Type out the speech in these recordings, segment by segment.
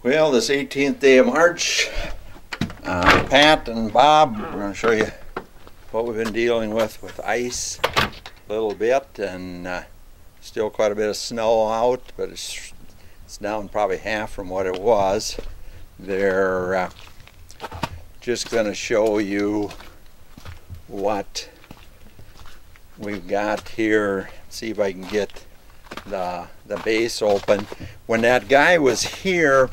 Well, this 18th day of March, Pat and Bob, we're going to show you what we've been dealing with ice a little bit, and still quite a bit of snow out, but it's down probably half from what it was. They're just going to show you what we've got here. See if I can get the base open. When that guy was here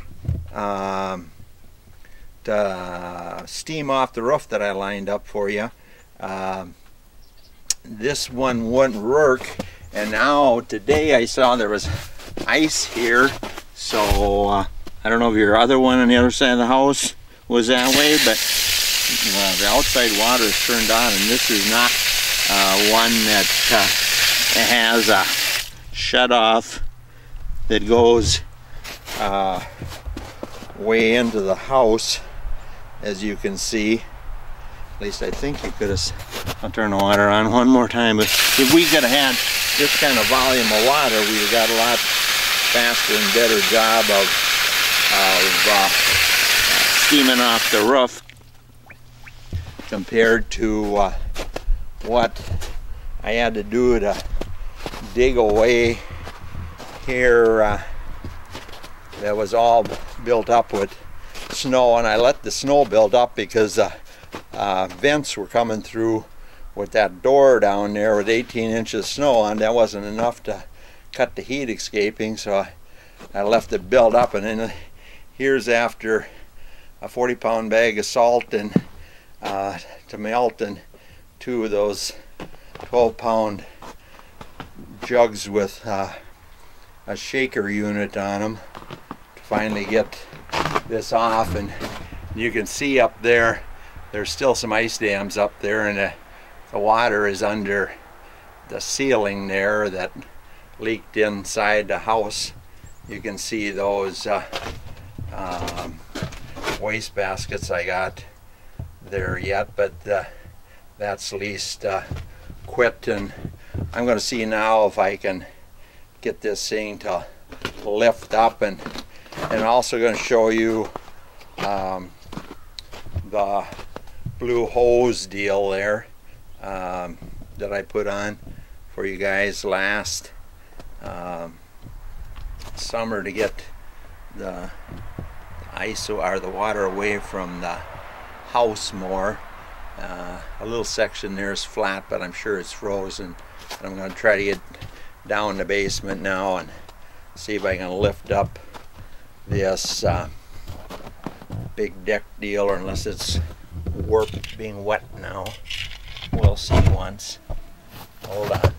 to steam off the roof that I lined up for you, this one wouldn't work, and now today I saw there was ice here, so I don't know if your other one on the other side of the house was that way, but the outside water is turned on, and this is not one that has a shut off that goes way into the house, as you can see. At least I think you could have. I'll turn the water on one more time, but if we could have had this kind of volume of water, we would have got a lot faster and better job of steaming off the roof compared to what I had to do to dig away here. That was all built up with snow, and I let the snow build up because vents were coming through with that door down there with 18 inches of snow on. That wasn't enough to cut the heat escaping, so I left it build up, and then here's after a 40-pound bag of salt and to melt, and two of those 12-pound jugs with a shaker unit on them to finally get this off. And you can see up there there's still some ice dams up there, and the water is under the ceiling there that leaked inside the house. You can see those waste baskets I got there yet, but that's at least quit, and I'm going to see now if I can get this thing to lift up, and also going to show you the blue hose deal there that I put on for you guys last summer to get the ice or the water away from the house more. A little section there is flat, but I'm sure it's frozen. And I'm going to try to get down the basement now and see if I can lift up this big deck deal, or unless it's warped being wet now. We'll see once. Hold on.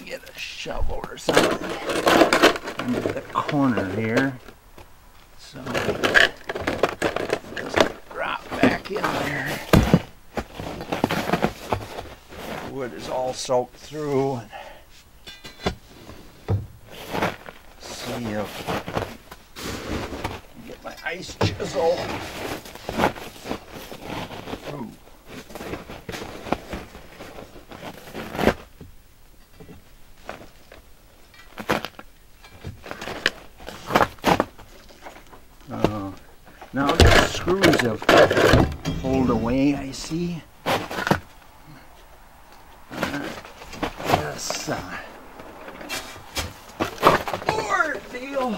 Get a shovel or something into the corner here, so it doesn't drop back in there. The wood is all soaked through. And see if I can get my ice chisel. Ooh. Now the screws have pulled away, I see. This board deal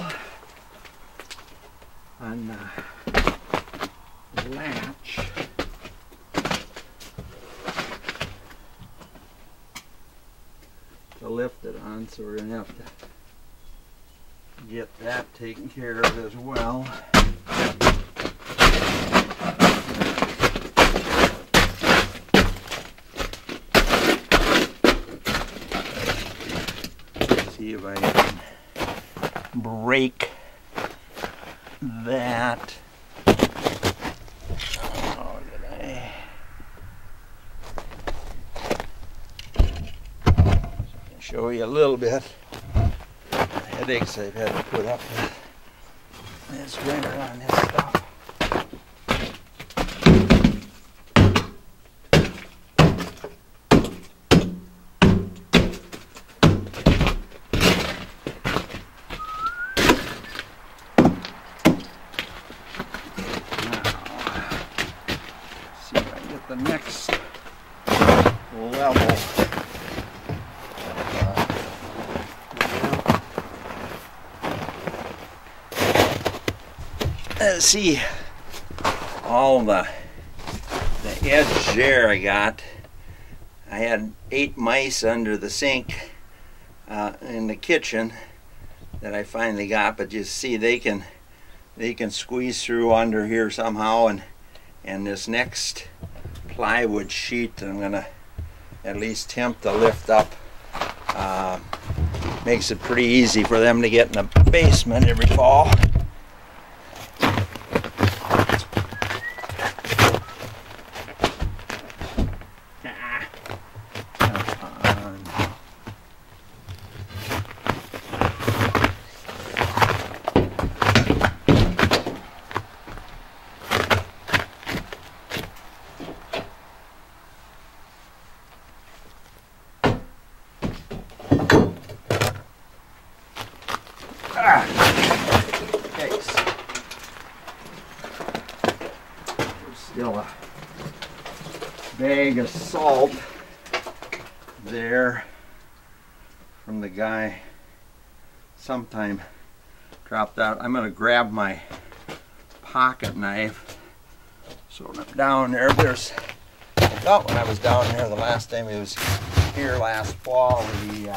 on the latch. To lift it on, so we're going to have to get that taken care of as well. see if I can rake that. Oh, did I? Show you a little bit. Headaches I've had to put up with this winter on this stuff. The next level. Let's see all the edge there I got. I had 8 mice under the sink in the kitchen that I finally got, but you see they can squeeze through under here somehow, and this next plywood sheet I'm gonna at least attempt to lift up. Makes it pretty easy for them to get in the basement every fall. Still a bag of salt there from the guy sometime dropped out. I'm going to grab my pocket knife. So when I'm down there, I thought when I was down there the last time he was here last fall, we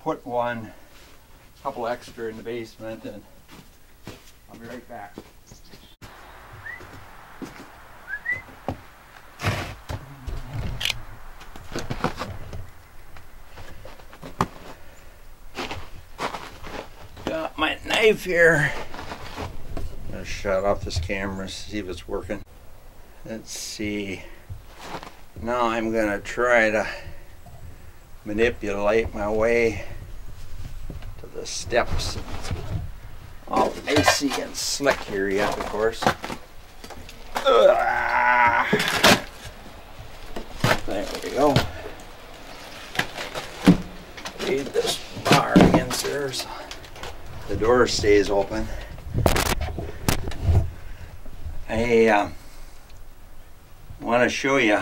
put a couple extra in the basement, and I'll be right back. Got my knife here. I'm gonna shut off this camera, see if it's working. Let's see. Now I'm gonna try to manipulate my way to the steps. It's all icy and slick here yet, of course. There we go. Lead this bar against there so the door stays open. I want to show you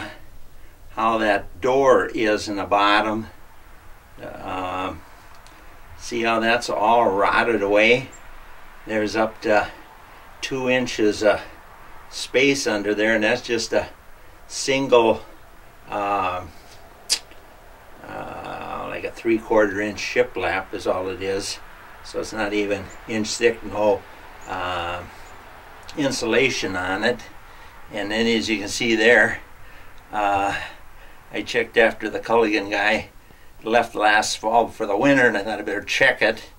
how that door is in the bottom. See how that's all rotted away? There's up to 2 inches of space under there, and that's just a single like a 3/4 inch shiplap is all it is. So it's not even inch thick, no insulation on it. And then as you can see there, I checked after the Culligan guy left last fall for the winter, and I thought I better check it.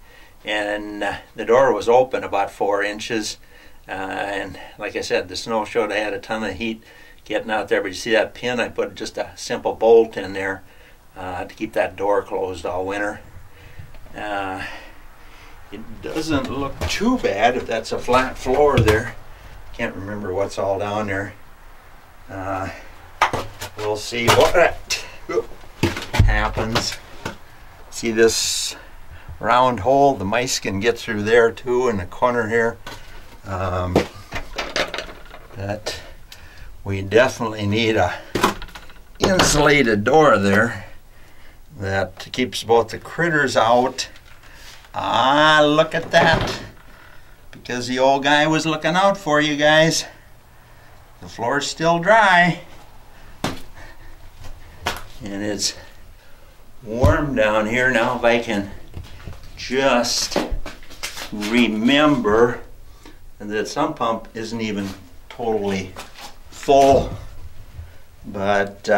And the door was open about 4 inches, and like I said, the snow showed I had a ton of heat getting out there. But you see that pin? I put just a simple bolt in there to keep that door closed all winter. It doesn't look too bad if that's a flat floor there. Can't remember what's all down there. We'll see what happens. See this round hole? The mice can get through there too in the corner here. But we definitely need a insulated door there that keeps both the critters out. Look at that. Because the old guy was looking out for you guys. The floor's still dry. And it's warm down here now. If I can just remember that some pump isn't even totally full, but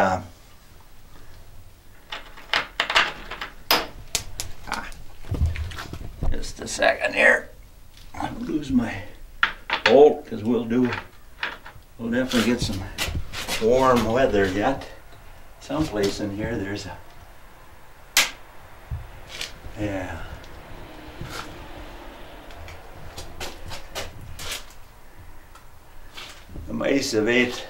Just a second here. I'll lose my bolt because we'll definitely get some warm weather yet. Someplace in here there's a, yeah. The mice have ate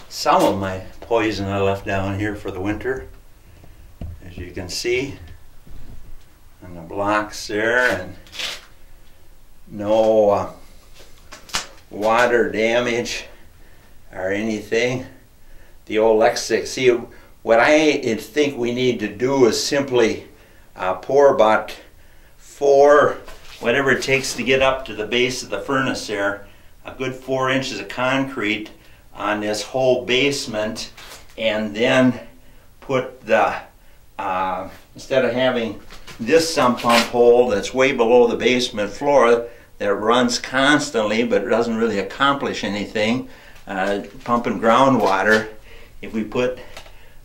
some of my poison I left down here for the winter, as you can see, and the blocks there, and no water damage or anything. The old Lexic. See, what I think we need to do is simply pour about 4, whatever it takes to get up to the base of the furnace there, a good 4 inches of concrete on this whole basement, and then put the, instead of having this sump pump hole that's way below the basement floor that runs constantly but doesn't really accomplish anything, pumping groundwater, if we put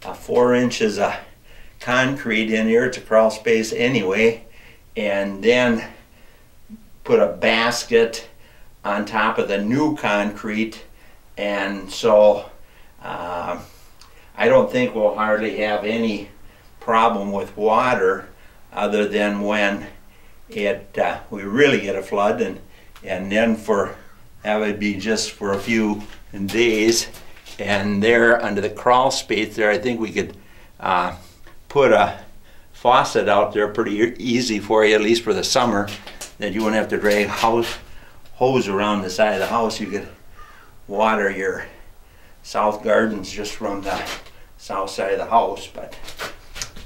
4 inches of concrete in here, it's a crawl space anyway, and then put a basket on top of the new concrete, and so I don't think we'll hardly have any problem with water other than when we really get a flood, and then that would be just for a few days. And there under the crawl space there, I think we could put a faucet out there pretty easy for you, at least for the summer, that you wouldn't have to drag hose around the side of the house. You could water your south gardens just from the south side of the house. But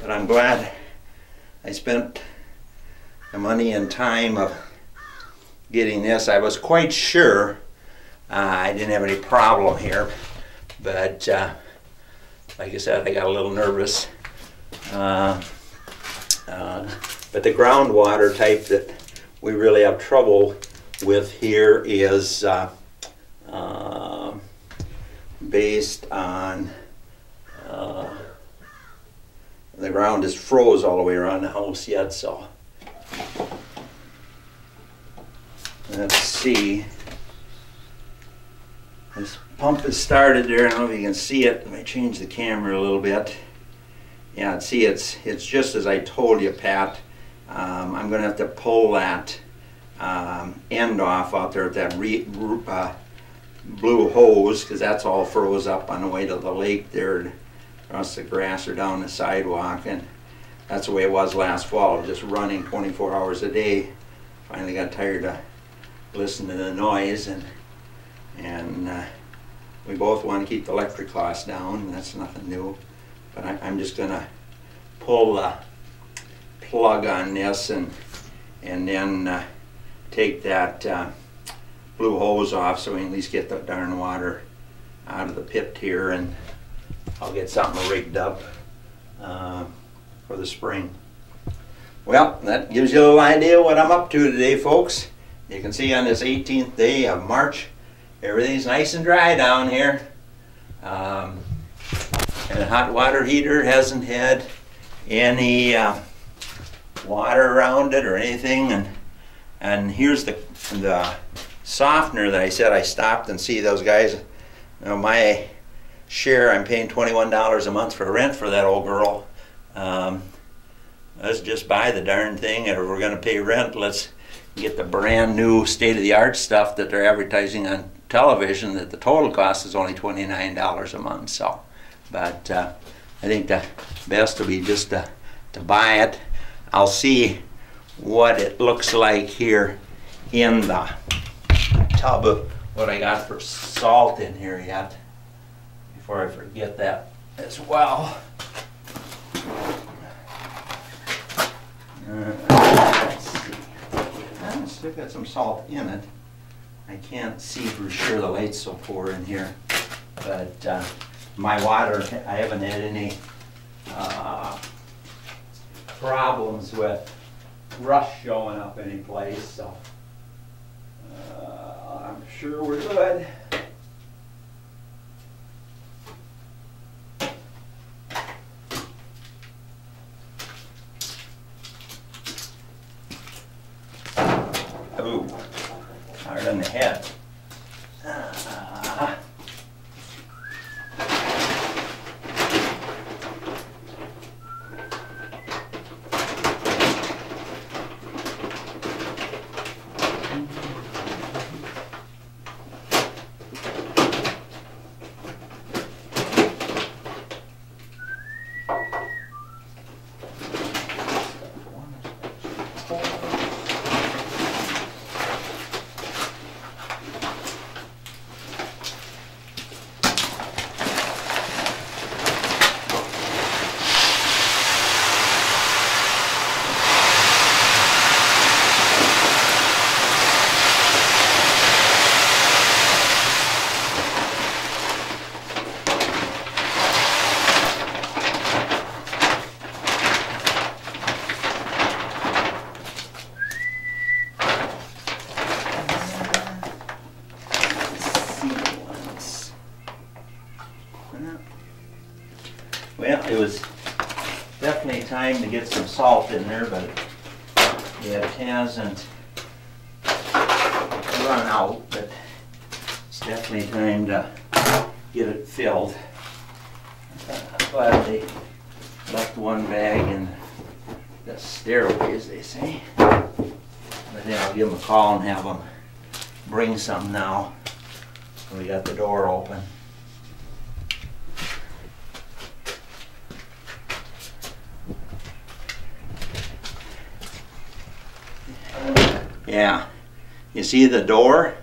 I'm glad I spent the money and time of getting this. I was quite sure I didn't have any problem here, but like I said, I got a little nervous. But the groundwater type that we really have trouble with here is based on the ground is froze all the way around the house yet, so let's see. This pump is started there. I don't know if you can see it. Let me change the camera a little bit. Yeah, see, it's just as I told you, Pat. I'm going to have to pull that end off out there with that blue hose, because that's all froze up on the way to the lake there across the grass or down the sidewalk, and that's the way it was last fall, just running 24 hours a day. Finally got tired of listening to the noise, and we both want to keep the electric costs down, and that's nothing new. But I'm just going to pull the plug on this and then take that blue hose off, so we can at least get the darn water out of the pit here, and I'll get something rigged up for the spring. Well, that gives you a little idea what I'm up to today, folks. You can see on this 18th day of March, everything's nice and dry down here. And the hot water heater hasn't had any water around it or anything. And here's the softener that I said I stopped and see those guys. You know, my share, I'm paying $21 a month for rent for that old girl. Let's just buy the darn thing, and if we're going to pay rent, let's get the brand new state-of-the-art stuff that they're advertising on television, that the total cost is only $29 a month. So, but I think the best will be just to buy it. I'll see what it looks like here in the tub of what I got for salt in here yet, before I forget that as well. Let's see. I still got some salt in it. I can't see for sure, the light's so poor in here. But my water, I haven't had any problems with rust showing up any place, so I'm sure we're good. Ooh, hard on the head. Well, it was definitely time to get some salt in there, but it hasn't run out, but it's definitely time to get it filled. Glad they left one bag in the stairway, as they say. But then I'll give them a call and have them bring some now. We got the door open. Yeah, you see the door,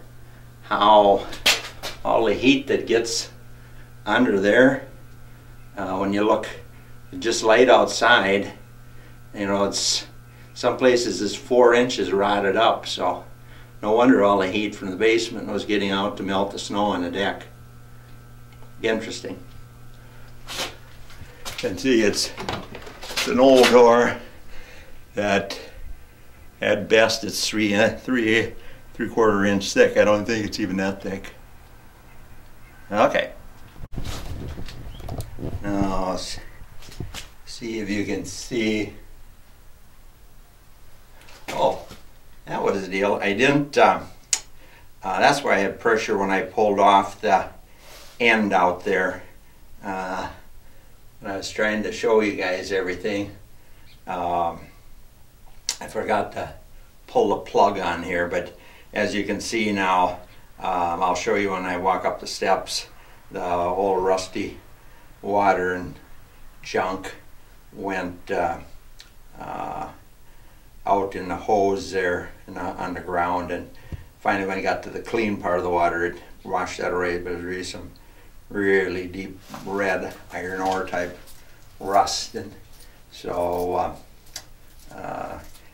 how all the heat that gets under there, when you look just light outside, you know, it's some places is 4 inches rotted up, so no wonder all the heat from the basement was getting out to melt the snow on the deck. Interesting. You can see it's an old door that at best it's 3¾ inch thick. I don't think it's even that thick. Okay. Now let's see if you can see. Oh, that was the deal. I didn't, that's why I had pressure when I pulled off the end out there. When I was trying to show you guys everything. I forgot to pull the plug on here, but as you can see now, I'll show you when I walk up the steps, the old rusty water and junk went out in the hose there on the ground, and finally when I got to the clean part of the water, it washed that away, but there's really some really deep red iron ore type rust, and so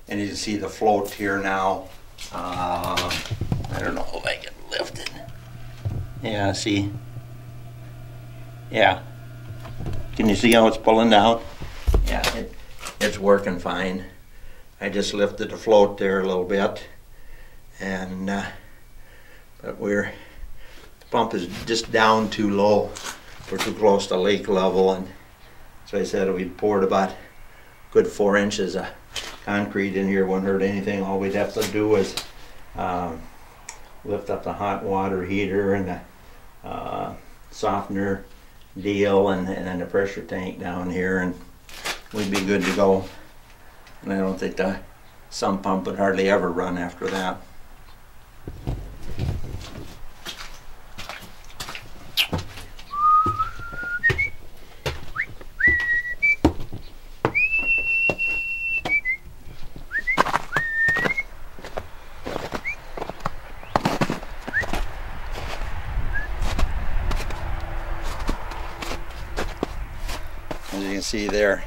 and you can see the float here now. I don't know if I can lift it. Yeah, see? Yeah. Can you see how it's pulling down? Yeah, it's working fine. I just lifted the float there a little bit, and but the pump is just down too low. We're too close to lake level, and so I said we poured about a good 4 inches of concrete in here. Wouldn't hurt anything. All we'd have to do was lift up the hot water heater and the softener deal, and then the pressure tank down here, and we'd be good to go. And I don't think the sump pump would hardly ever run after that. As you can see there,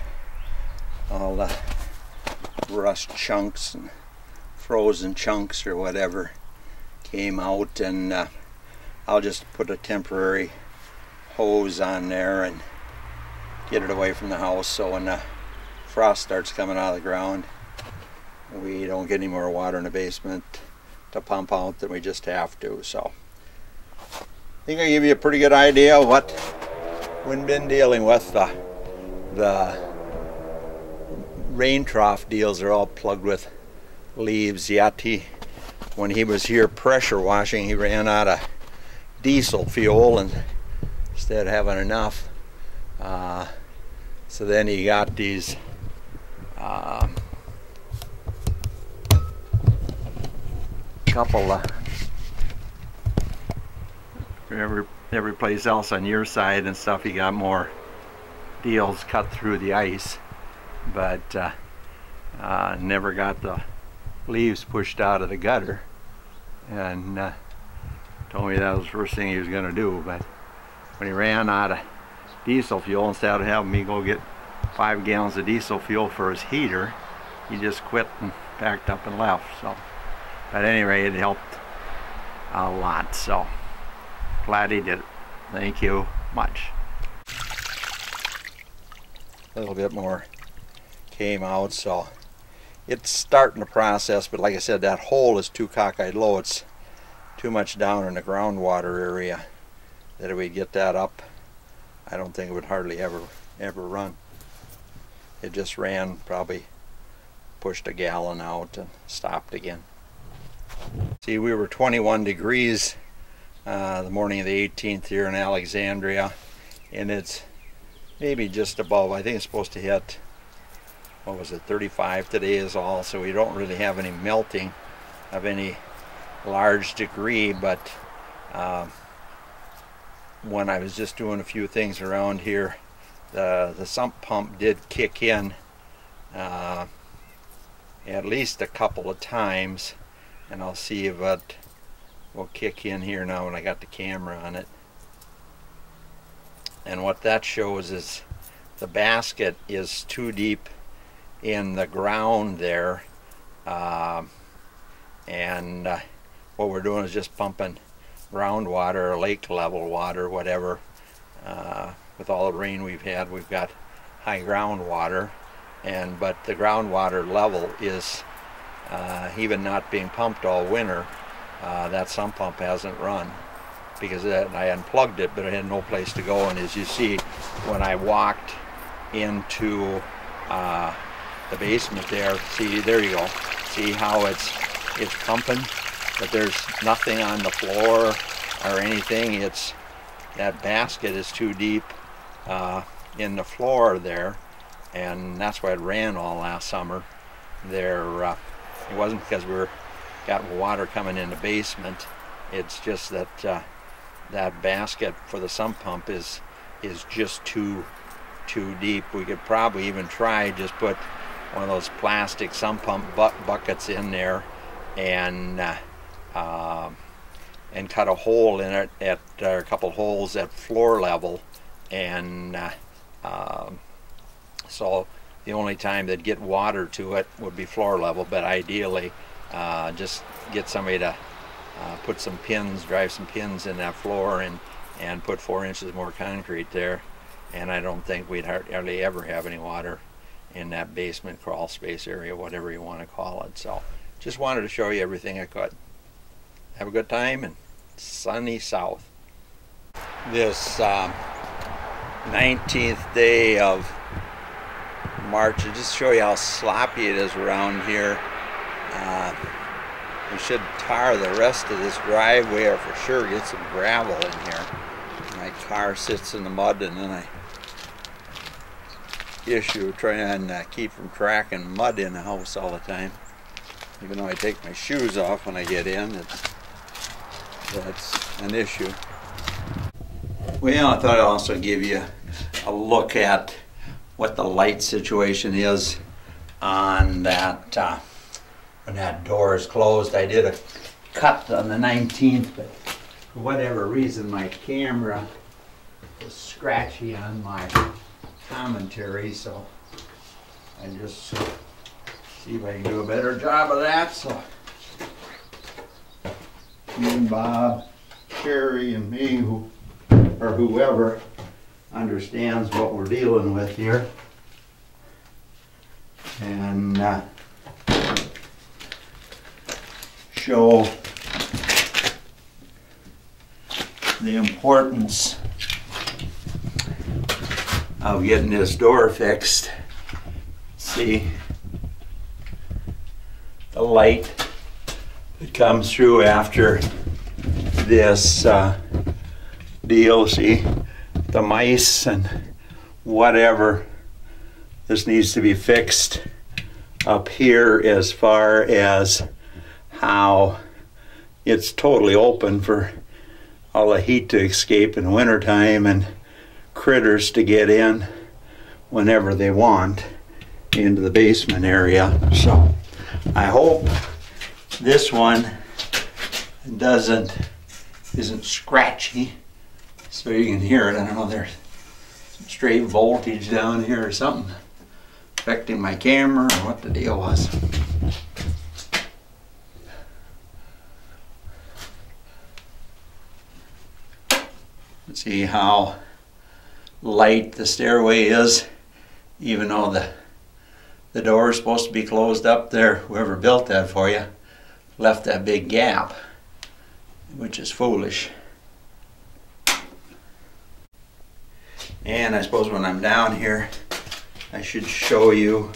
all the rust chunks and frozen chunks or whatever came out, and I'll just put a temporary hose on there and get it away from the house, so when the frost starts coming out of the ground, we don't get any more water in the basement to pump out than we just have to. So I think I give you a pretty good idea of what we've been dealing with. The rain trough deals are all plugged with leaves yet. when he was here pressure washing, he ran out of diesel fuel, and instead of having enough, so then he got these couple of every place else on your side and stuff. He got more deals cut through the ice, but never got the leaves pushed out of the gutter, and told me that was the first thing he was going to do. But when he ran out of diesel fuel, instead of having me go get 5 gallons of diesel fuel for his heater, he just quit and packed up and left. So at any rate, it helped a lot, so glad he did it. Thank you much. A little bit more came out, so it's starting the process, but like I said, that hole is too cockeyed low. It's too much down in the groundwater area that if we get that up, I don't think it would hardly ever run. It just ran, probably pushed a gallon out and stopped again. See, we were 21 degrees the morning of the 18th here in Alexandria, and it's maybe just above. I think it's supposed to hit, what was it, 35 today is all, so we don't really have any melting of any large degree. But when I was just doing a few things around here, the sump pump did kick in at least a couple of times, and I'll see if it will kick in here now when I got the camera on it. And what that shows is the basket is too deep in the ground there, and what we're doing is just pumping groundwater or lake level water, whatever. With all the rain we've had, we've got high groundwater, but the groundwater level is even not being pumped all winter. That sump pump hasn't run because I unplugged it, but I had no place to go. And as you see, when I walked into the basement there, see, there you go, see how it's pumping, but there's nothing on the floor or anything. It's that basket is too deep in the floor there, and that's why it ran all last summer there. It wasn't because got water coming in the basement. It's just that that basket for the sump pump is just too deep. We could probably even try just put one of those plastic sump pump buckets in there and cut a hole in it at a couple holes at floor level, and so the only time they'd get water to it would be floor level. But ideally, just get somebody to put some pins, drive some pins in that floor, and put 4 inches more concrete there, and I don't think we'd hardly ever have any water in that basement crawl space area, whatever you want to call it. So just wanted to show you everything I could. Have a good time in sunny South. This 19th day of March, to just show you how sloppy it is around here. We should tar the rest of this driveway, or for sure get some gravel in here. My car sits in the mud, and then I trying and keep from tracking mud in the house all the time. Even though I take my shoes off when I get in, that's an issue. Well, I thought I'd also give you a look at what the light situation is on that. When that door is closed, I did a cut on the 19th, but for whatever reason my camera was scratchy on my commentary, so I just see if I can do a better job of that. So me and Bob, Sherry, and me, or whoever understands what we're dealing with here, and show the importance of getting this door fixed. See, the light It comes through after this deal. See, the mice and whatever. This needs to be fixed up here as far as how it's totally open for all the heat to escape in wintertime and critters to get in whenever they want into the basement area. So I hope this one isn't scratchy so you can hear it. I don't know, there's some stray voltage down here or something affecting my camera or what the deal was. Let's see how light the stairway is, even though the door is supposed to be closed up there. Whoever built that for you left that big gap, which is foolish. And I suppose when I'm down here, I should show you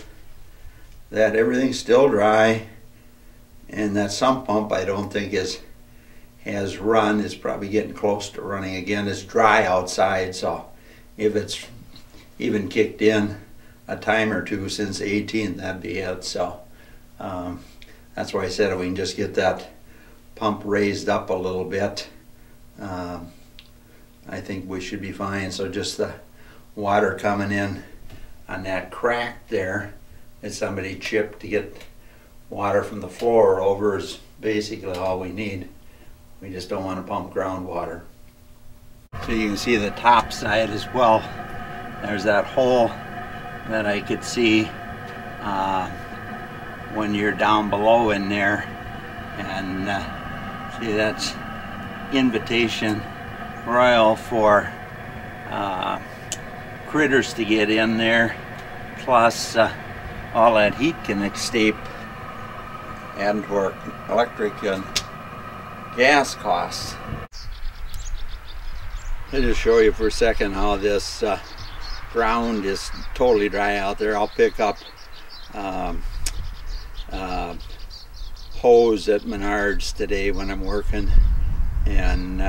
that everything's still dry, and that sump pump I don't think has run. It's probably getting close to running again. It's dry outside, so if it's even kicked in a time or two since the 18th, that'd be it. So that's why I said if we can just get that pump raised up a little bit, I think we should be fine. So just the water coming in on that crack there that somebody chipped to get water from the floor over is basically all we need. We just don't want to pump groundwater. So you can see the top side as well. There's that hole that I could see when you're down below in there. And see, that's invitation royal for critters to get in there. Plus all that heat can escape, and to our electric and gas costs. I'll just show you for a second how this ground is totally dry out there. I'll pick up hose at Menards today when I'm working and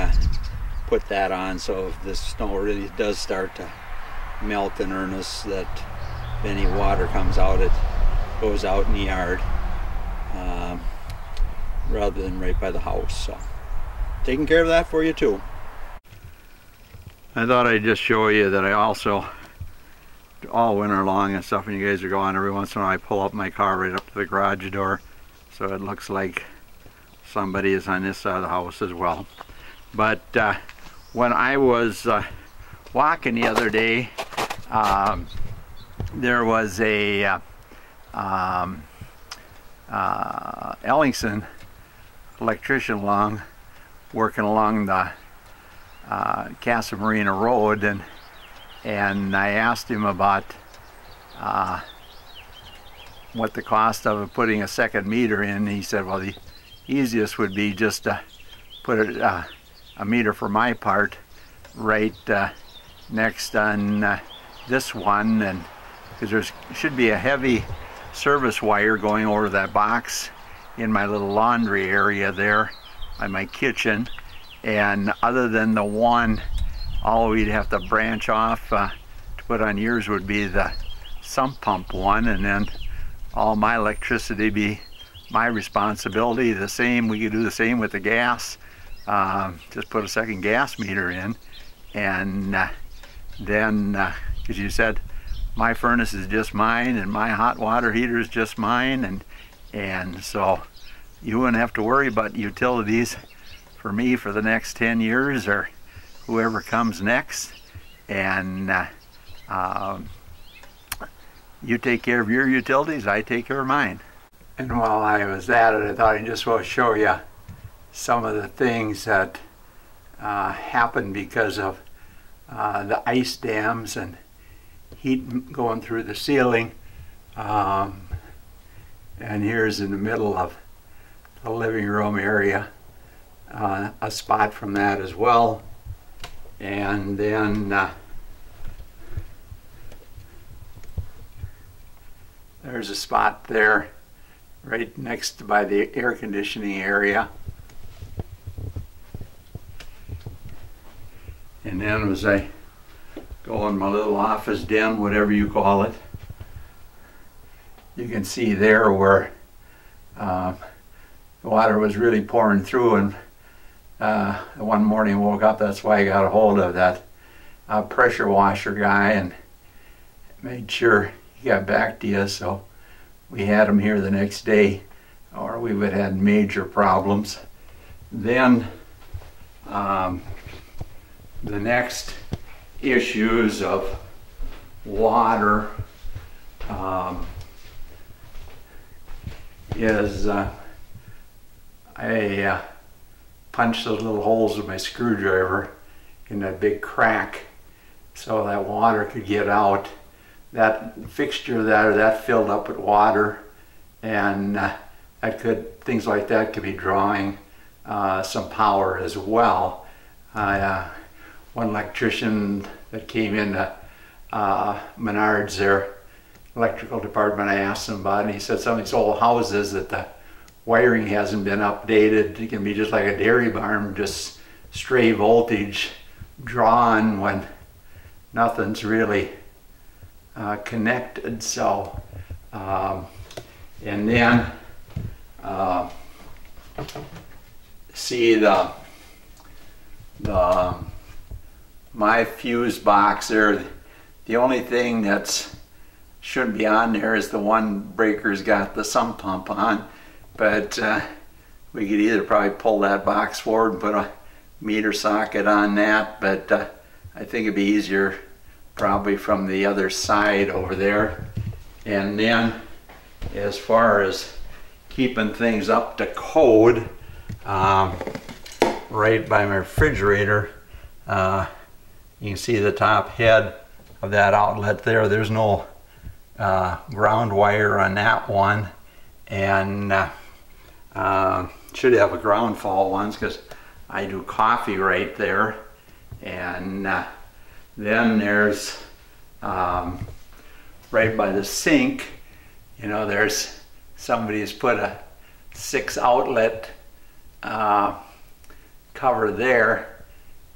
put that on, so if this snow really does start to melt in earnest, that if any water comes out, it goes out in the yard rather than right by the house. So taking care of that for you too. I thought I'd just show you that I also, all winter long and stuff, when you guys are gone, every once in a while I pull up my car right up to the garage door so it looks like somebody is on this side of the house as well. But when I was walking the other day, there was a Ellingson electrician working along the Casa Marina Road, and I asked him about what the cost of putting a second meter in. And he said, well, the easiest would be just to put a meter for my part right next on this one, and because there should be a heavy service wire going over that box in my little laundry area there by my kitchen. And other than the one, all we'd have to branch off to put on yours would be the sump pump one, and then all my electricity be my responsibility. The same, we could do the same with the gas. Just put a second gas meter in, and then, because you said my furnace is just mine and my hot water heater is just mine, and so you wouldn't have to worry about utilities for me for the next 10 years or whoever comes next. And you take care of your utilities, I take care of mine. And while I was at it, I thought I'd just want to show you some of the things that happen because of the ice dams and heat going through the ceiling. And here's in the middle of the living room area, a spot from that as well. And then there's a spot there right next by the air conditioning area. And then as I go in my little office den, whatever you call it, you can see there where the water was really pouring through, and one morning I woke up, that's why I got a hold of that pressure washer guy and made sure he got back to you, so we had him here the next day or we would have had major problems. Then the next issues of water is I punched those little holes with my screwdriver in that big crack so that water could get out. That fixture that filled up with water, and things like that could be drawing some power as well. One electrician that came into Menards, their electrical department, I asked him about it, and he said some of these old houses that the wiring hasn't been updated. It can be just like a dairy barn, just stray voltage drawn when nothing's really connected. So and then see my fuse box there, the only thing that's shouldn't be on there is the one breaker's got the sump pump on, but we could either probably pull that box forward and put a meter socket on that, but I think it'd be easier probably from the other side over there. And then as far as keeping things up to code, right by my refrigerator, you can see the top head of that outlet there. There's no ground wire on that one, and should have a ground fault ones because I do coffee right there. And then there's right by the sink, you know, there's somebody's put a 6 outlet cover there,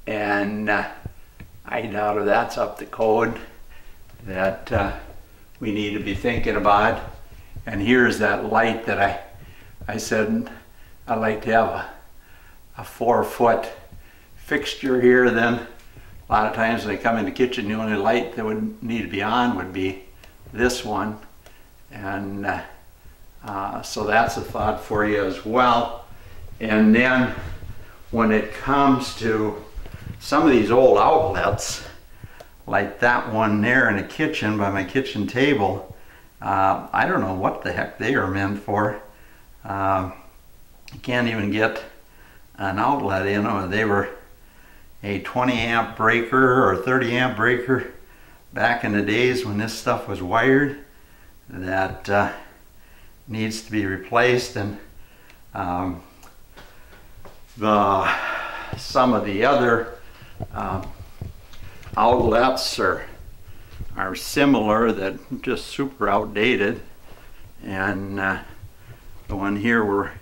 and I doubt if that's up to code. That we need to be thinking about. And here's that light that I said I'd like to have a 4-foot fixture here. Then a lot of times when I come in the kitchen, the only light that would need to be on would be this one. And so that's a thought for you as well. And then when it comes to some of these old outlets, like that one there in the kitchen by my kitchen table, I don't know what the heck they are meant for. You can't even get an outlet in them. They were a 20 amp breaker or 30 amp breaker back in the days when this stuff was wired, that needs to be replaced. And some of the other outlets are similar, that just super outdated. And the one here were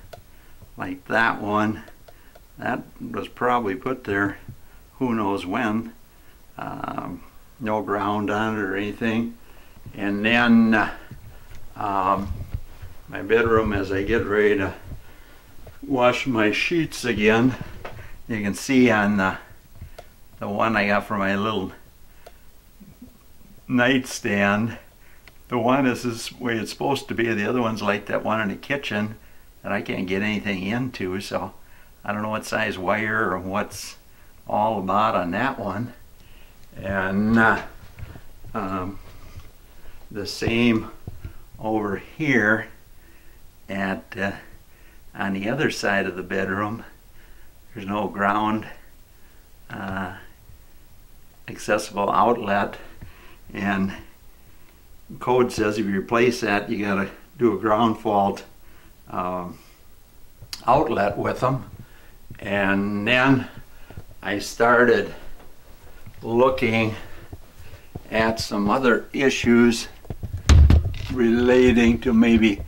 like that one, that was probably put there who knows when, no ground on it or anything. And then my bedroom, as I get ready to wash my sheets again, you can see on the one I got for my little nightstand, the one is this way it's supposed to be. The other one's like that one in the kitchen that I can't get anything into, so I don't know what size wire or what's all about on that one. And the same over here at on the other side of the bedroom. There's no ground accessible outlet, and code says if you replace that, you got to do a ground fault outlet with them. And then I started looking at some other issues relating to maybe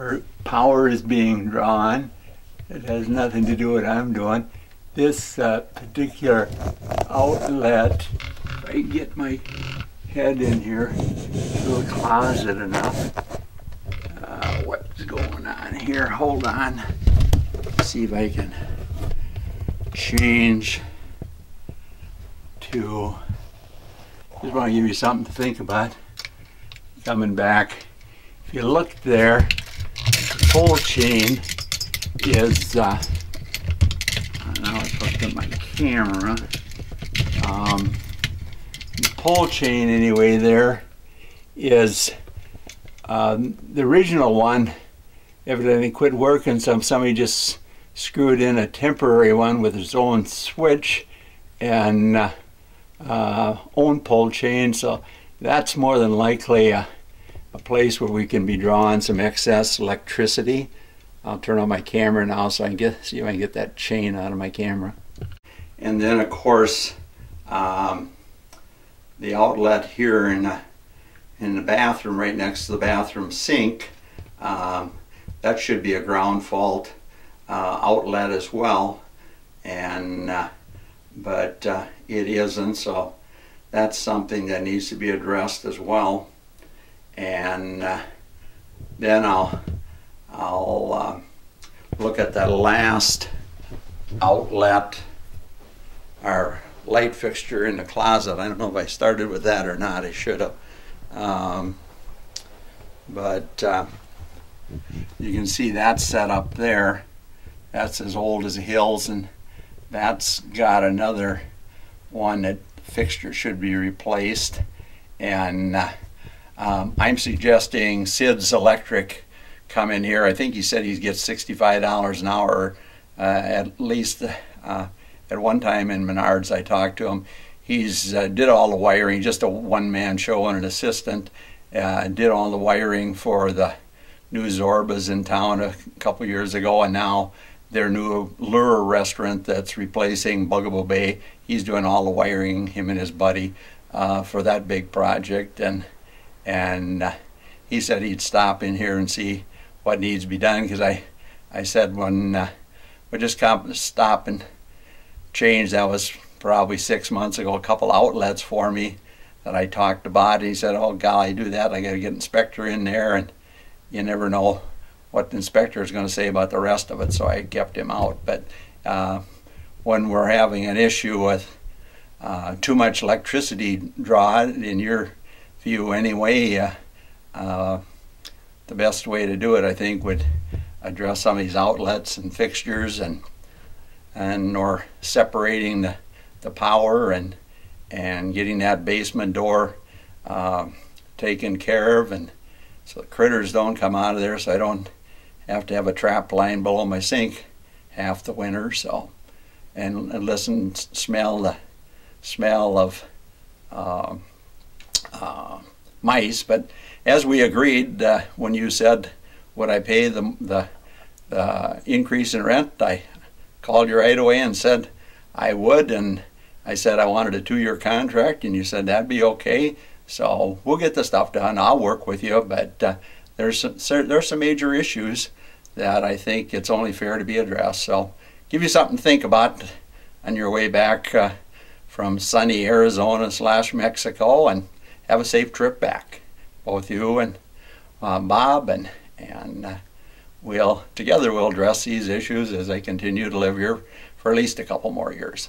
where power is being drawn. It has nothing to do with what I'm doing. This particular outlet, if I get my head in here through the closet enough, what's going on here? Hold on. See if I can change to, just want to give you something to think about. Coming back, if you look there, the pole chain is, now let's look at my camera. The pole chain anyway there is, the original one evidently quit working, so somebody just screwed in a temporary one with its own switch and own pole chain, so that's more than likely a place where we can be drawing some excess electricity. I'll turn on my camera now so I can see if I can get that chain out of my camera. And then of course the outlet here in the bathroom, right next to the bathroom sink, that should be a ground fault outlet as well, and but it isn't, so that's something that needs to be addressed as well. And then I'll look at that last outlet, our light fixture in the closet. I don't know if I started with that or not. I should have. But you can see that set up there. That's as old as the hills, and that's got another one that fixture should be replaced. And I'm suggesting Sid's Electric come in here. I think he said he gets $65 an hour, at least at one time in Menards I talked to him. He's did all the wiring, just a one-man show and an assistant. Did all the wiring for the new Zorbas in town a couple years ago, and now their new lure restaurant that's replacing Bugaboo Bay. He's doing all the wiring, him and his buddy, for that big project. And he said he'd stop in here and see what needs to be done, because I said when we just stop and change, that was probably 6 months ago, a couple outlets for me that I talked about. And he said, oh golly, do that, I got to get an inspector in there, and you never know what the inspector is going to say about the rest of it, so I kept him out. But when we're having an issue with too much electricity draw, in your view anyway, the best way to do it, I think, would address some of these outlets and fixtures, and or separating the power and getting that basement door taken care of, and so the critters don't come out of there, so I don't have to have a trap line below my sink half the winter. So, and listen, smell the smell of mice. But as we agreed, when you said would I pay the increase in rent, I called you right away and said I would, and I said I wanted a 2-year contract, and you said that'd be okay. So we'll get the stuff done. I'll work with you, but there's some major issues that I think it's only fair to be addressed. So give you something to think about on your way back from sunny Arizona / Mexico, and have a safe trip back, both you and Bob, and together we'll address these issues as I continue to live here for at least a couple more years.